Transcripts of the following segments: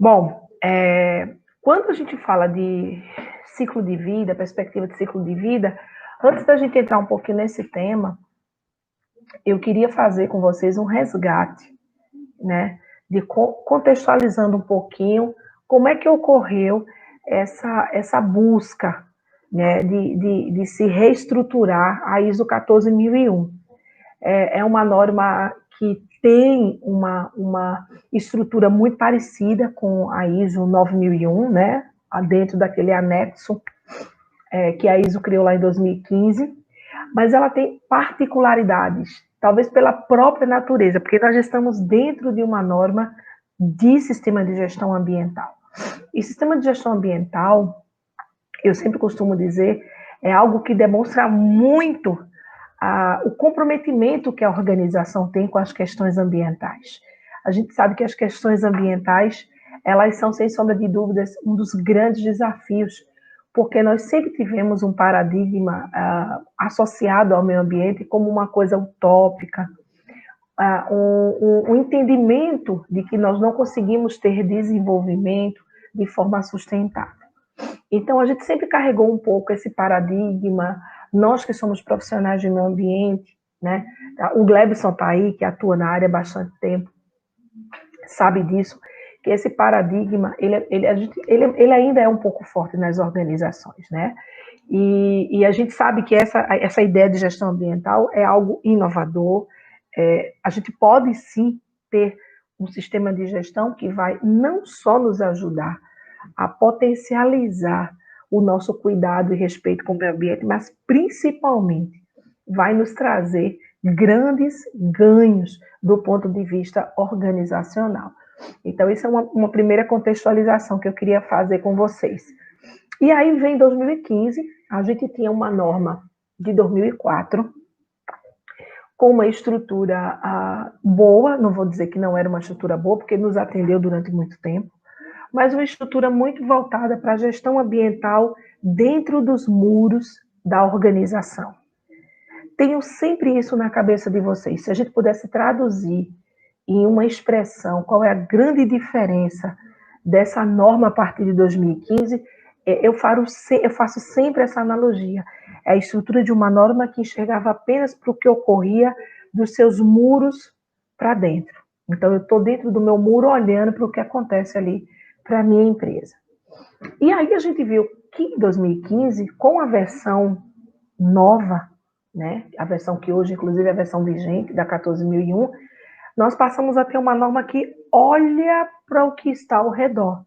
Bom, quando a gente fala de ciclo de vida, perspectiva de ciclo de vida, antes da gente entrar um pouquinho nesse tema, eu queria fazer com vocês um resgate, né, de contextualizando um pouquinho como é que ocorreu essa busca, né, de se reestruturar a ISO 14001. É uma norma que tem uma estrutura muito parecida com a ISO 9001, né, dentro daquele anexo que a ISO criou lá em 2015, mas ela tem particularidades, talvez pela própria natureza, porque nós estamos dentro de uma norma de sistema de gestão ambiental. E sistema de gestão ambiental, eu sempre costumo dizer, é algo que demonstra muito o comprometimento que a organização tem com as questões ambientais. A gente sabe que as questões ambientais, elas são, sem sombra de dúvidas, um dos grandes desafios, porque nós sempre tivemos um paradigma associado ao meio ambiente como uma coisa utópica, um entendimento de que nós não conseguimos ter desenvolvimento de forma sustentável. Então, a gente sempre carregou um pouco esse paradigma, nós que somos profissionais de meio ambiente, né? O Glebson está aí, que atua na área há bastante tempo, sabe disso, que esse paradigma, ele ainda é um pouco forte nas organizações, né? E a gente sabe que essa ideia de gestão ambiental é algo inovador. A gente pode sim ter um sistema de gestão que vai não só nos ajudar a potencializar o nosso cuidado e respeito com o meio ambiente, mas principalmente vai nos trazer grandes ganhos do ponto de vista organizacional. Então, isso é uma primeira contextualização que eu queria fazer com vocês. E aí vem 2015, a gente tinha uma norma de 2004, com uma estrutura boa, não vou dizer que não era uma estrutura boa, porque nos atendeu durante muito tempo, mas uma estrutura muito voltada para a gestão ambiental dentro dos muros da organização. Tenham sempre isso na cabeça de vocês. Se a gente pudesse traduzir em uma expressão qual é a grande diferença dessa norma a partir de 2015, eu faço sempre essa analogia. É a estrutura de uma norma que enxergava apenas para o que ocorria dos seus muros para dentro. Então, eu estou dentro do meu muro olhando para o que acontece ali para a minha empresa. E aí a gente viu que em 2015, com a versão nova, né, a versão que hoje, inclusive, é a versão vigente, da 14001, nós passamos a ter uma norma que olha para o que está ao redor,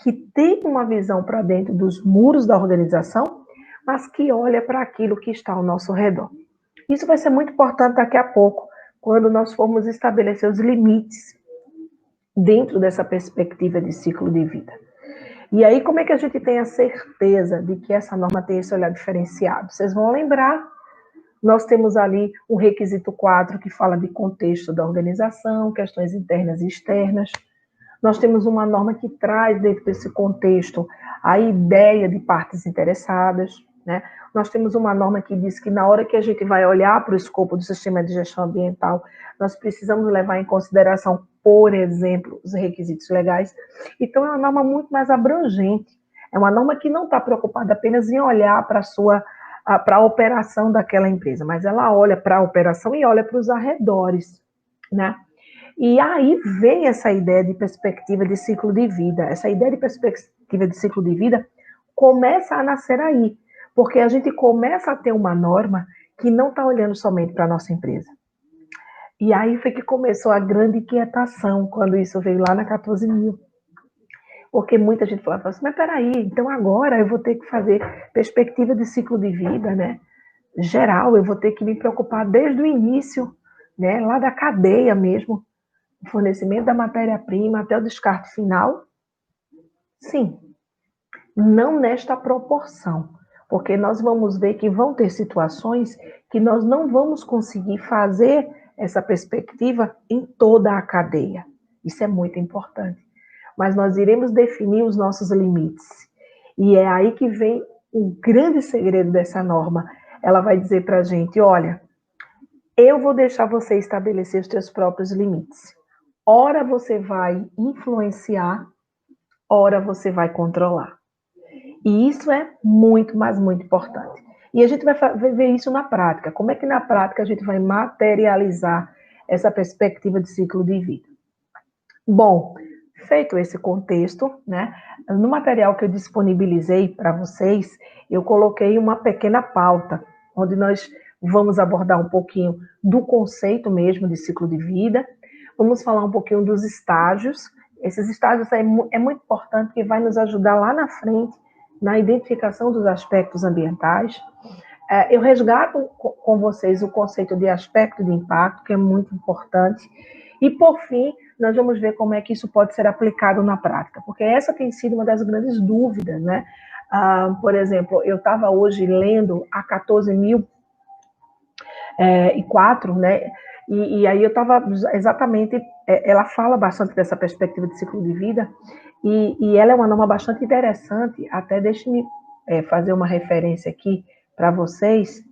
que tem uma visão para dentro dos muros da organização, mas que olha para aquilo que está ao nosso redor. Isso vai ser muito importante daqui a pouco, quando nós formos estabelecer os limites dentro dessa perspectiva de ciclo de vida. E aí, como é que a gente tem a certeza de que essa norma tem esse olhar diferenciado? Vocês vão lembrar, nós temos ali um requisito 4 que fala de contexto da organização, questões internas e externas. Nós temos uma norma que traz dentro desse contexto a ideia de partes interessadas, né? Nós temos uma norma que diz que na hora que a gente vai olhar para o escopo do sistema de gestão ambiental, nós precisamos levar em consideração, por exemplo, os requisitos legais. Então, é uma norma muito mais abrangente. É uma norma que não está preocupada apenas em olhar para a operação daquela empresa, mas ela olha para a operação e olha para os arredores, né? E aí vem essa ideia de perspectiva de ciclo de vida. Essa ideia de perspectiva de ciclo de vida começa a nascer aí, porque a gente começa a ter uma norma que não está olhando somente para a nossa empresa. E aí foi que começou a grande inquietação quando isso veio lá na 14.000. Porque muita gente falava assim, mas peraí, então agora eu vou ter que fazer perspectiva de ciclo de vida, né? Geral, eu vou ter que me preocupar desde o início, né? Lá da cadeia mesmo, o fornecimento da matéria-prima até o descarte final. Sim, não nesta proporção, porque nós vamos ver que vão ter situações que nós não vamos conseguir fazer essa perspectiva em toda a cadeia. Isso é muito importante. Mas nós iremos definir os nossos limites. E é aí que vem o grande segredo dessa norma. Ela vai dizer para a gente, olha, eu vou deixar você estabelecer os seus próprios limites. Ora você vai influenciar, ora você vai controlar. E isso é muito, mas muito importante. E a gente vai ver isso na prática. Como é que na prática a gente vai materializar essa perspectiva de ciclo de vida? Bom, feito esse contexto, né, no material que eu disponibilizei para vocês, eu coloquei uma pequena pauta, onde nós vamos abordar um pouquinho do conceito mesmo de ciclo de vida, vamos falar um pouquinho dos estágios. Esses estágios é muito importante, que vai nos ajudar lá na frente na identificação dos aspectos ambientais. Eu resgato com vocês o conceito de aspecto de impacto, que é muito importante. E, por fim, nós vamos ver como é que isso pode ser aplicado na prática, porque essa tem sido uma das grandes dúvidas, né? Por exemplo, eu estava hoje lendo a 14.004, né? E aí eu estava exatamente, ela fala bastante dessa perspectiva de ciclo de vida, e ela é uma norma bastante interessante, até deixe-me fazer uma referência aqui para vocês,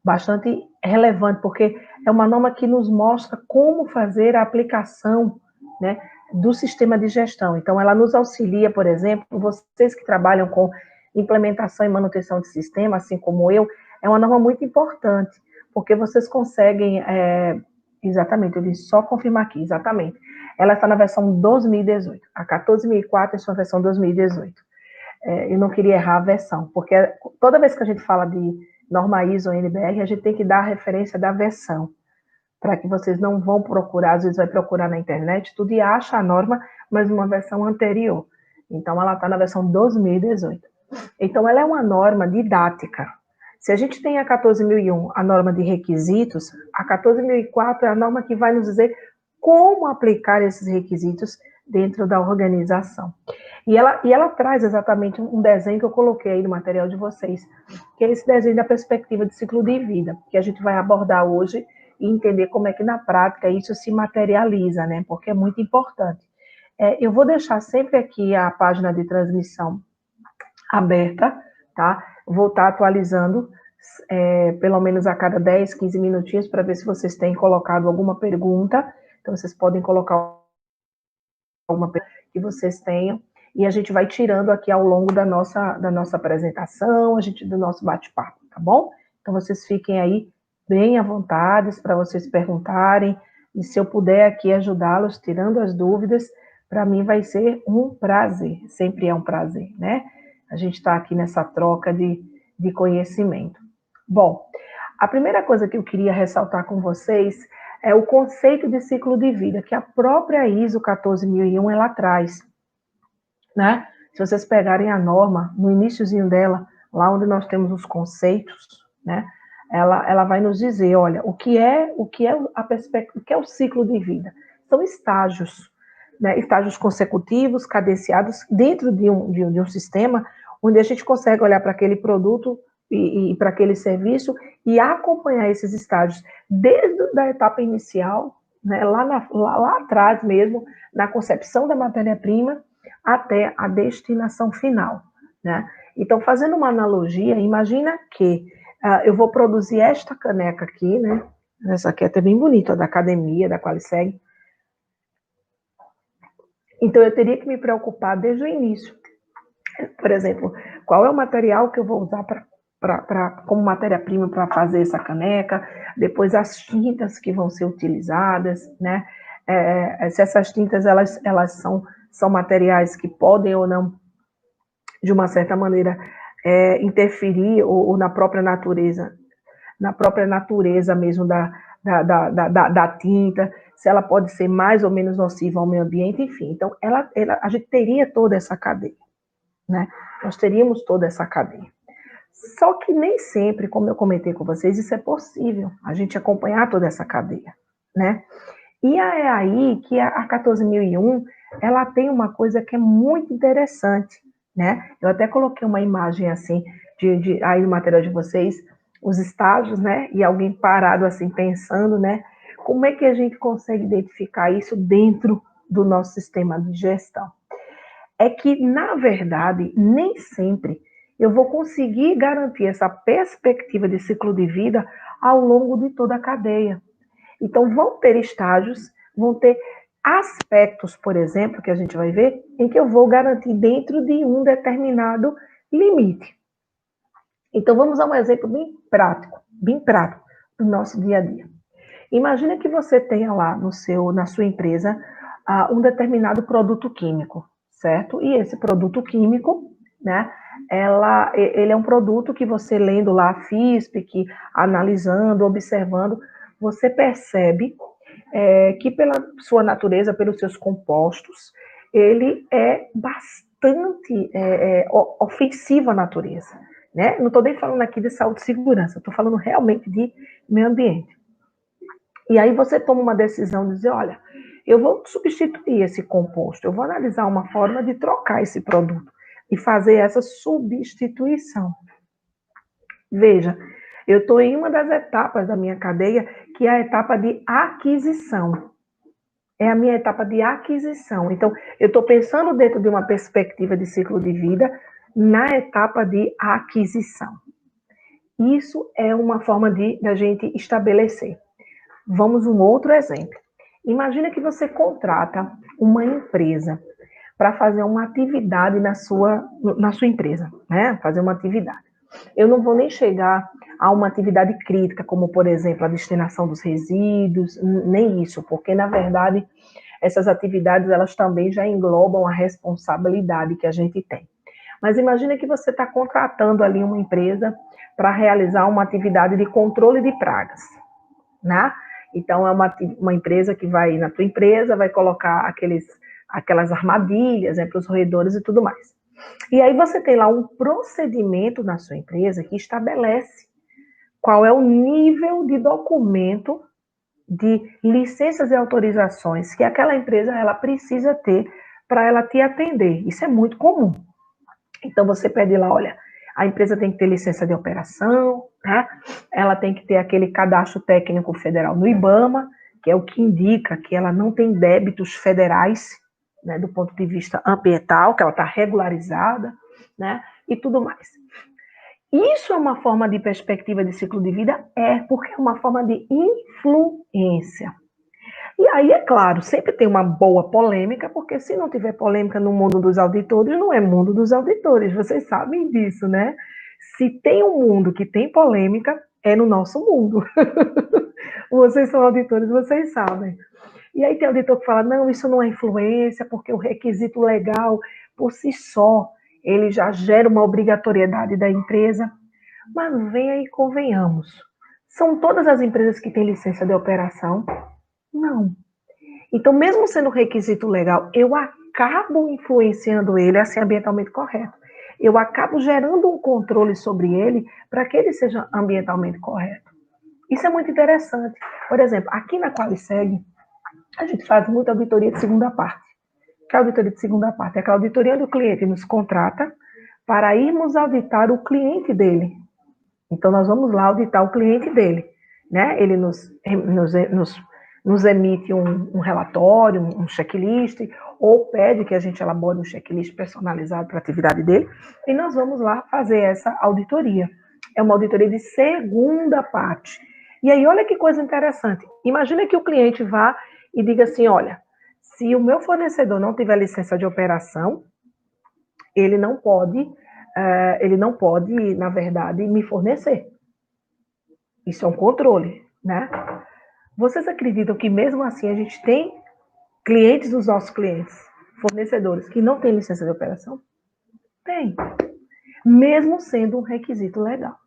bastante relevante, porque é uma norma que nos mostra como fazer a aplicação, né, do sistema de gestão. Então, ela nos auxilia, por exemplo, vocês que trabalham com implementação e manutenção de sistema, assim como eu, é uma norma muito importante, porque vocês conseguem, exatamente, eu vim só confirmar aqui, exatamente, ela está na versão 2018, a 14.004 é sua versão 2018. Eu não queria errar a versão, porque toda vez que a gente fala de norma ISO ou NBR, a gente tem que dar a referência da versão, para que vocês não vão procurar, às vezes vai procurar na internet, tudo e acha a norma, mas uma versão anterior. Então, ela está na versão 2018. Então, ela é uma norma didática. Se a gente tem a 14.001, a norma de requisitos, a 14.004 é a norma que vai nos dizer como aplicar esses requisitos dentro da organização. E ela traz exatamente um desenho que eu coloquei aí no material de vocês, que é esse desenho da perspectiva de ciclo de vida, que a gente vai abordar hoje e entender como é que na prática isso se materializa, né? Porque é muito importante. Eu vou deixar sempre aqui a página de transmissão aberta, tá? Vou estar atualizando pelo menos a cada 10, 15 minutinhos para ver se vocês têm colocado alguma pergunta. Então, vocês podem colocar alguma pergunta que vocês tenham e a gente vai tirando aqui ao longo da nossa apresentação, do nosso bate-papo, tá bom? Então, vocês fiquem aí bem à vontade para vocês perguntarem, e se eu puder aqui ajudá-los, tirando as dúvidas, para mim vai ser um prazer, sempre é um prazer, né? A gente está aqui nessa troca de conhecimento. Bom, a primeira coisa que eu queria ressaltar com vocês é o conceito de ciclo de vida, que a própria ISO 14001 ela traz, né? Se vocês pegarem a norma, no iniciozinho dela, lá onde nós temos os conceitos, né? Ela vai nos dizer, olha, o que é a perspectiva, o que é o ciclo de vida? São estágios, né? Estágios consecutivos, cadenciados dentro de um sistema, onde a gente consegue olhar para aquele produto e para aquele serviço e acompanhar esses estágios desde a etapa inicial, né, lá atrás mesmo, na concepção da matéria-prima, até a destinação final, né? Então, fazendo uma analogia, imagina que eu vou produzir esta caneca aqui, né? Essa aqui é até bem bonita, da academia, da Qualiseg. Então, eu teria que me preocupar desde o início. Por exemplo, qual é o material que eu vou usar como matéria-prima para fazer essa caneca, depois as tintas que vão ser utilizadas, né? Se essas tintas elas são materiais que podem ou não, de uma certa maneira, interferir ou na própria natureza mesmo da tinta, se ela pode ser mais ou menos nociva ao meio ambiente, enfim. Então, a gente teria toda essa cadeia, né? Nós teríamos toda essa cadeia. Só que nem sempre, como eu comentei com vocês, isso é possível, a gente acompanhar toda essa cadeia, né? E é aí que a 14.001, ela tem uma coisa que é muito interessante, né? Eu até coloquei uma imagem assim, aí no material de vocês, os estágios, né? E alguém parado assim, pensando, né? Como é que a gente consegue identificar isso dentro do nosso sistema de gestão? É que, na verdade, nem sempre eu vou conseguir garantir essa perspectiva de ciclo de vida ao longo de toda a cadeia. Então, vão ter estágios, vão ter aspectos, por exemplo, que a gente vai ver, em que eu vou garantir dentro de um determinado limite. Então, vamos a um exemplo bem prático do nosso dia a dia. Imagina que você tenha lá na sua empresa um determinado produto químico, certo? E esse produto químico, né, ele é um produto que você lendo lá a FISP, analisando, observando, você percebe que pela sua natureza, pelos seus compostos, ele é bastante ofensivo à natureza. Né? Não estou nem falando aqui de saúde e segurança, estou falando realmente de meio ambiente. E aí você toma uma decisão de dizer, olha, eu vou substituir esse composto, eu vou analisar uma forma de trocar esse produto e fazer essa substituição. Veja, eu estou em uma das etapas da minha cadeia, que é a etapa de aquisição. É a minha etapa de aquisição. Então, eu estou pensando dentro de uma perspectiva de ciclo de vida na etapa de aquisição. Isso é uma forma da gente estabelecer. Vamos um outro exemplo. Imagina que você contrata uma empresa para fazer uma atividade na sua empresa, né? Fazer uma atividade. Eu não vou nem chegar a uma atividade crítica, como, por exemplo, a destinação dos resíduos, nem isso, porque, na verdade, essas atividades, elas também já englobam a responsabilidade que a gente tem. Mas imagina que você está contratando ali uma empresa para realizar uma atividade de controle de pragas, né? Então, é uma empresa que vai na tua empresa, vai colocar aquelas armadilhas, para os roedores e tudo mais. E aí você tem lá um procedimento na sua empresa que estabelece qual é o nível de documento de licenças e autorizações que aquela empresa ela precisa ter para ela te atender. Isso é muito comum. Então, você pede lá, olha, a empresa tem que ter licença de operação, né? Ela tem que ter aquele cadastro técnico federal no IBAMA, que é o que indica que ela não tem débitos federais, né, do ponto de vista ambiental, que ela está regularizada, né, e tudo mais. Isso é uma forma de perspectiva de ciclo de vida? Porque é uma forma de influência. E aí, é claro, sempre tem uma boa polêmica, porque se não tiver polêmica no mundo dos auditores, não é mundo dos auditores, vocês sabem disso, né? Se tem um mundo que tem polêmica, é no nosso mundo. Vocês são auditores, vocês sabem. E aí tem auditor que fala, não, isso não é influência, porque o requisito legal, por si só, ele já gera uma obrigatoriedade da empresa. Mas venha e convenhamos. São todas as empresas que têm licença de operação? Não. Então, mesmo sendo requisito legal, eu acabo influenciando ele a ser ambientalmente correto. Eu acabo gerando um controle sobre ele para que ele seja ambientalmente correto. Isso é muito interessante. Por exemplo, aqui na Qualiseg, a gente faz muita auditoria de segunda parte. Que é a auditoria de segunda parte? É aquela auditoria do cliente nos contrata para irmos auditar o cliente dele. Então, nós vamos lá auditar o cliente dele. Né? Ele nos emite um relatório, um checklist, ou pede que a gente elabore um checklist personalizado para a atividade dele, e nós vamos lá fazer essa auditoria. É uma auditoria de segunda parte. E aí, olha que coisa interessante. Imagina que o cliente vá e diga assim, olha, se o meu fornecedor não tiver licença de operação, ele não pode, na verdade, me fornecer. Isso é um controle, né? Vocês acreditam que mesmo assim a gente tem clientes dos nossos clientes, fornecedores, que não têm licença de operação? Tem. Mesmo sendo um requisito legal.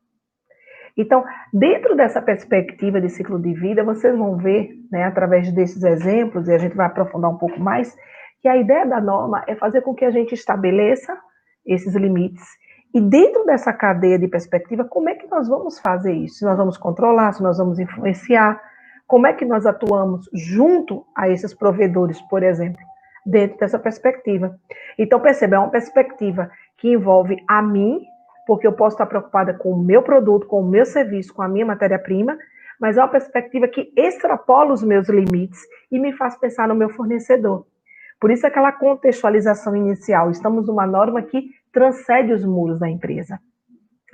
Então, dentro dessa perspectiva de ciclo de vida, vocês vão ver, né, através desses exemplos, e a gente vai aprofundar um pouco mais, que a ideia da norma é fazer com que a gente estabeleça esses limites. E dentro dessa cadeia de perspectiva, como é que nós vamos fazer isso? Se nós vamos controlar, se nós vamos influenciar, como é que nós atuamos junto a esses provedores, por exemplo, dentro dessa perspectiva. Então, perceba, é uma perspectiva que envolve a mim, porque eu posso estar preocupada com o meu produto, com o meu serviço, com a minha matéria-prima, mas é uma perspectiva que extrapola os meus limites e me faz pensar no meu fornecedor. Por isso aquela contextualização inicial, estamos numa norma que transcende os muros da empresa,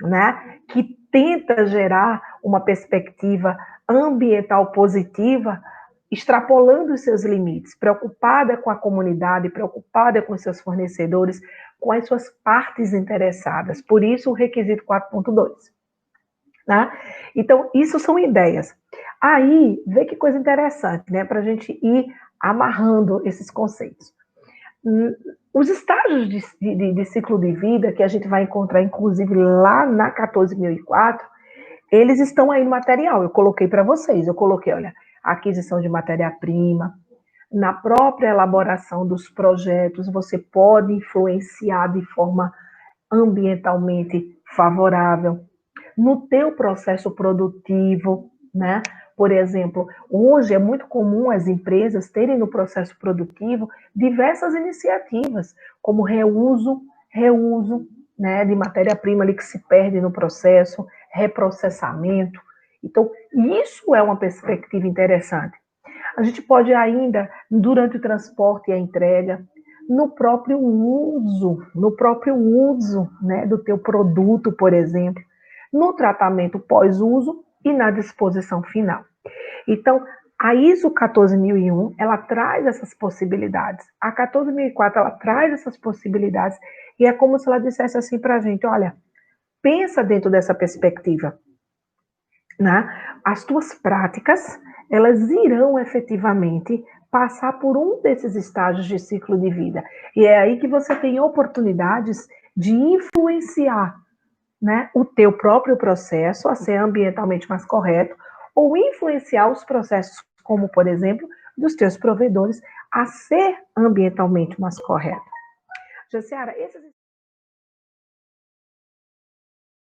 né? Que tenta gerar uma perspectiva ambiental positiva extrapolando os seus limites, preocupada com a comunidade, preocupada com os seus fornecedores, com as suas partes interessadas. Por isso, o requisito 4.2. Né? Então, isso são ideias. Aí, vê que coisa interessante, né? Para a gente ir amarrando esses conceitos. Os estágios de ciclo de vida, que a gente vai encontrar, inclusive, lá na 14.004, eles estão aí no material. Eu coloquei para vocês. Eu coloquei, olha, aquisição de matéria-prima. Na própria elaboração dos projetos, você pode influenciar de forma ambientalmente favorável. No teu processo produtivo, né? Por exemplo, hoje é muito comum as empresas terem no processo produtivo diversas iniciativas, como reuso, né, de matéria-prima ali que se perde no processo, reprocessamento. Então, isso é uma perspectiva interessante. A gente pode ainda, durante o transporte e a entrega, no próprio uso, né, do teu produto, por exemplo, no tratamento pós-uso e na disposição final. Então, a ISO 14001, ela traz essas possibilidades. A 14004, ela traz essas possibilidades e é como se ela dissesse assim para a gente, olha, pensa dentro dessa perspectiva. Né? As tuas práticas, elas irão efetivamente passar por um desses estágios de ciclo de vida. E é aí que você tem oportunidades de influenciar, né, o teu próprio processo a ser ambientalmente mais correto, ou influenciar os processos, como, por exemplo, dos teus provedores, a ser ambientalmente mais correto. Jaciara, esses